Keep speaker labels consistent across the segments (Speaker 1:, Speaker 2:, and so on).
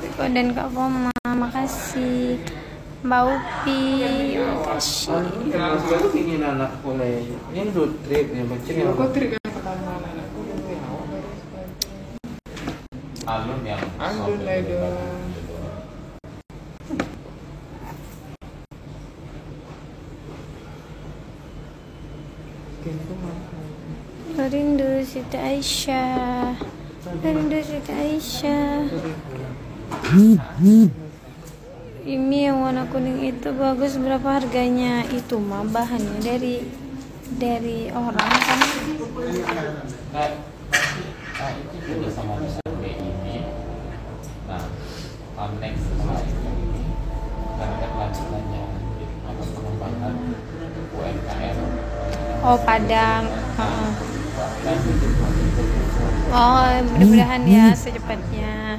Speaker 1: Tiko dan Kak Foma, makasih. Mbak Upi, makasih.
Speaker 2: Kalau ingin anak mulai ini road trip ya macam ni.
Speaker 3: Road trip kan pertama anakku dulu.
Speaker 2: Alun yang
Speaker 3: Alun lah itu.
Speaker 1: Rindu Siti Aisyah. Rindu Siti Aisyah. Ini yang warna kuning itu bagus, berapa harganya? Itu mah bahannya dari orang kan.
Speaker 2: Itu juga sama seperti ini. Nah, next ini karena kan lanjutannya apa pengembangan UMKM.
Speaker 1: Oh, Padang. Oh, mudah-mudahan ya secepatnya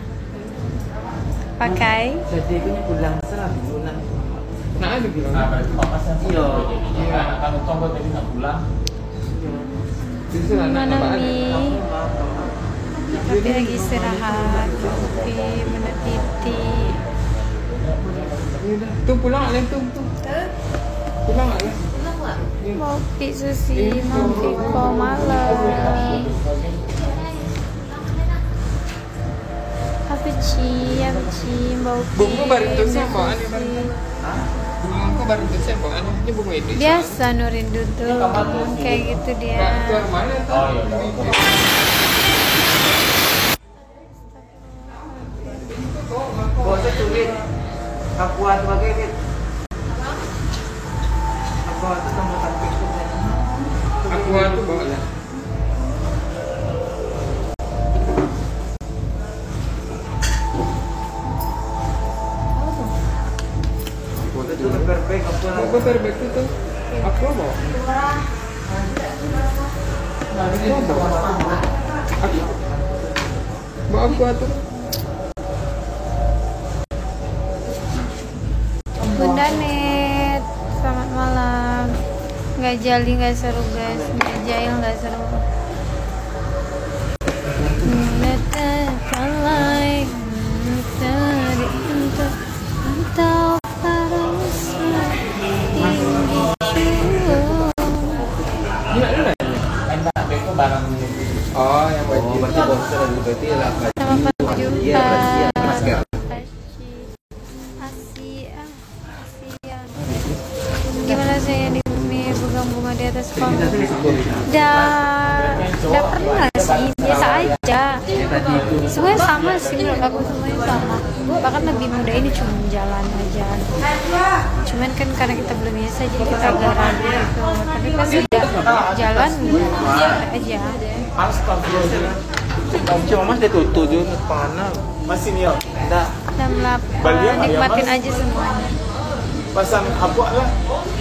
Speaker 1: pakai.
Speaker 2: Jadi aku pulang salah bulan.
Speaker 3: Nah, ada bilang.
Speaker 2: Nah, berarti papa saya
Speaker 3: Iya.
Speaker 2: Karena kamu tombol tadi nggak pulang.
Speaker 1: Mana Mi? Tapi lagi istirahat. Tapi mana Titi?
Speaker 3: Tuh pulang lah tuh. Pulang lah.
Speaker 1: Mau pi Susi, mau Tiko malam. Apa Ci, Mbak Upi.
Speaker 3: Bunga baru itu siapa? Bunga baru itu siapa? Ini bunga itu.
Speaker 1: Biasa Nurin duduk, kayak gitu dia.
Speaker 3: Keluar mana tuh?
Speaker 2: Oh iya.
Speaker 4: Bosnya tulis Kapuan sebagai ini. Kapuan itu nomor satu itu.
Speaker 3: Aku tuh bawa lah.
Speaker 4: Itu perfect Kapuan.
Speaker 3: Aku terbek itu. Aku bawa. Aku bawa aku tuh.
Speaker 1: Bunda Net, selamat malam. Nggak jali, nggak seru guys. Nggak jail, nggak seru.
Speaker 2: Enak, itu barang
Speaker 3: Oh, yang baju.
Speaker 4: Berarti bosnya lagi berarti lah.
Speaker 1: Sama jumpa.
Speaker 4: Iya, berarti ya masker.
Speaker 1: Asia. Gimana saya di sini pegang bunga di atas panggung? Udah pernah sih, biasa aja. Semuanya sama sih menurut aku, semuanya sama. Bahkan lebih mudah ini cuma jalan aja. Cuman kan karena kita belum biasa jadi kita agak ragu gitu. Tapi pas udah jalan aja.
Speaker 2: Astagfirullah.
Speaker 4: Cuma mas dia tutup juga panah.
Speaker 2: Masih nih,
Speaker 4: Enggak.
Speaker 1: Dan nikmatin aja semuanya.
Speaker 2: pasang apa lah?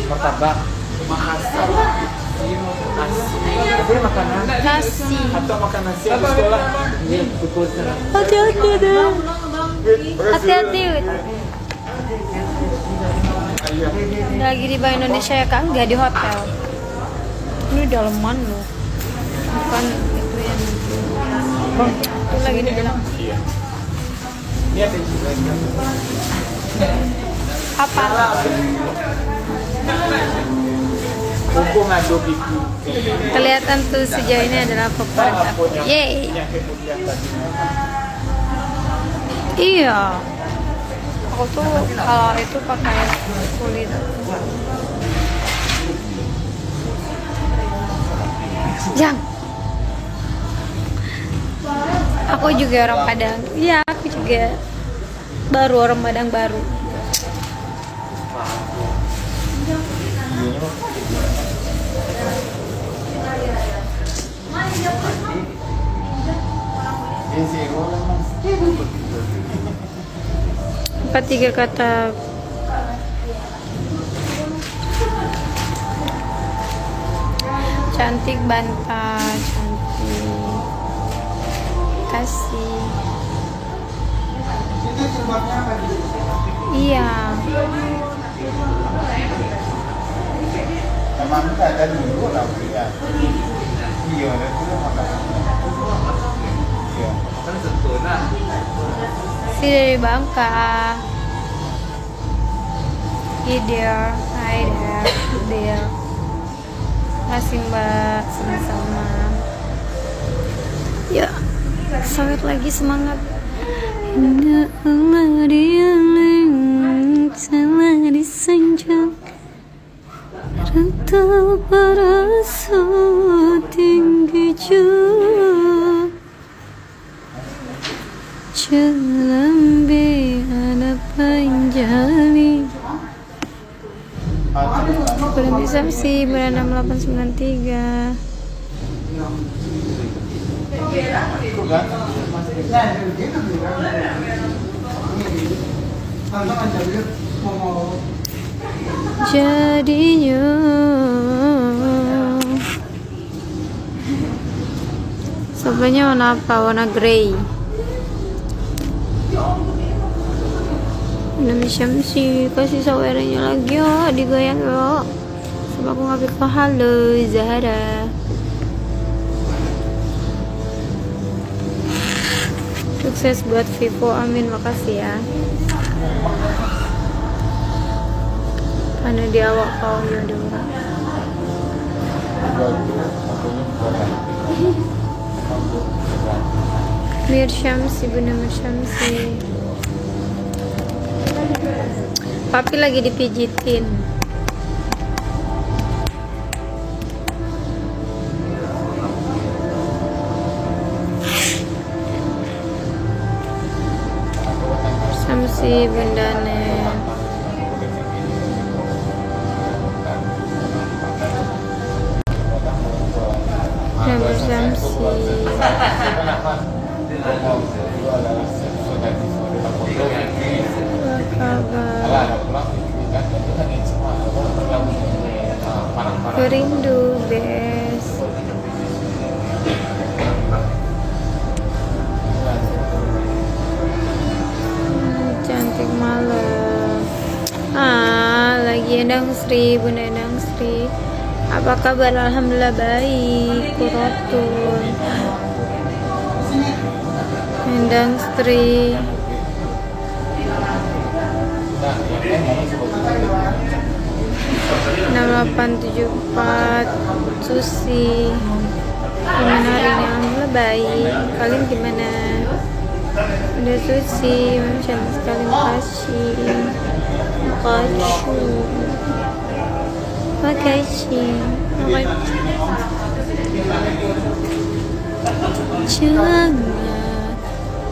Speaker 4: Martabak.
Speaker 2: Mahasiswa. Nasi.
Speaker 4: Tapi makanan.
Speaker 1: Nasi.
Speaker 2: Atau makan nasi di sekolah.
Speaker 4: Ini pukul sana.
Speaker 1: Hati-hati deh. Hati-hati. Lagi di Bank Indonesia ya Kak, nggak di hotel. Ini daleman loh, bukan itu yang itu lagi di dalam.
Speaker 2: Iya. Ini ada juga.
Speaker 1: Apa?
Speaker 2: Buku ngadu biku.
Speaker 1: Kelihatan tuh sejauh ini adalah favorit aku. Yeay.
Speaker 2: Yang kemudian tadi.
Speaker 1: Iya. Aku tuh kalau itu pakai kulit. Jang. Aku juga orang Padang. Iya, aku juga baru orang Padang baru. Empat tiga kata. Cantik Banta, cantik. Kasih. Iya.
Speaker 2: Memang enggak ada dulu lah ya. Iya, ada dulu makan. Iya. Kan sentuna.
Speaker 1: Si dari Bangka. Hi there. Makasih Mbak, sama-sama. Ya, sawit lagi semangat. Indah Allah dialing, salah disanjung. Rantau parasa tinggi jauh. Celambe ada panjali. Belum bisa sih, bulan 6893. Jadinya sebenarnya warna apa? Warna grey. Nabi Syamsi, kasih sawernya lagi ya, digoyang ya. Sebab aku ngambil pahala Zahara. Sukses buat Vivo, amin, makasih ya. Karena di awak kau ya dulu. Mir Syamsi, Bunda Mir Syamsi. Papi lagi dipijitin. Samsi Bunda Nen. Nama Samsi. Kerindu bes. Cantik malam. Lagi Endang Sri, Bunda Endang Sri. Apa kabar? Alhamdulillah baik. Kurotun. Endang Sri. 6874 Susi. Gimana hari ini? Alhamdulillah baik. Kalian gimana? Udah Susi, cantik sekali, makasih. Jangan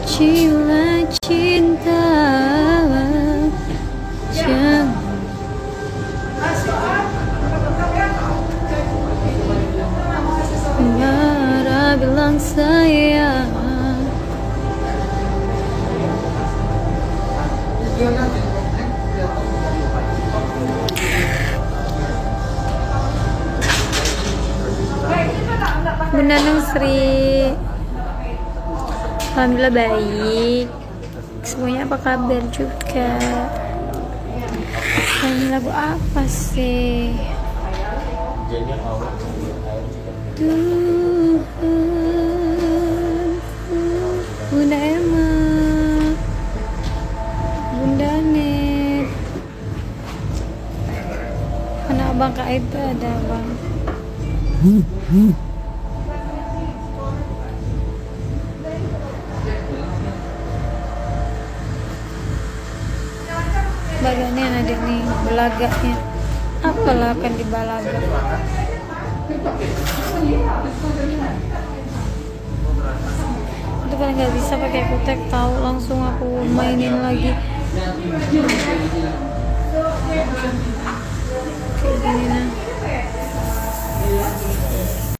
Speaker 1: cila cinta, jangan. Marah bilang sayang. Bunda Neng Sri, alhamdulillah baik. Semuanya apa kabar juga? Ini lagu apa sih? Tuhan, Bunda Emma, Bunda Net. Mana abang Kak itu ada abang. Baganya ada nih belaganya. Apalah akan dibalaga. Itu kan nggak bisa pakai kutek, tahu langsung aku mainin lagi. Kayak gini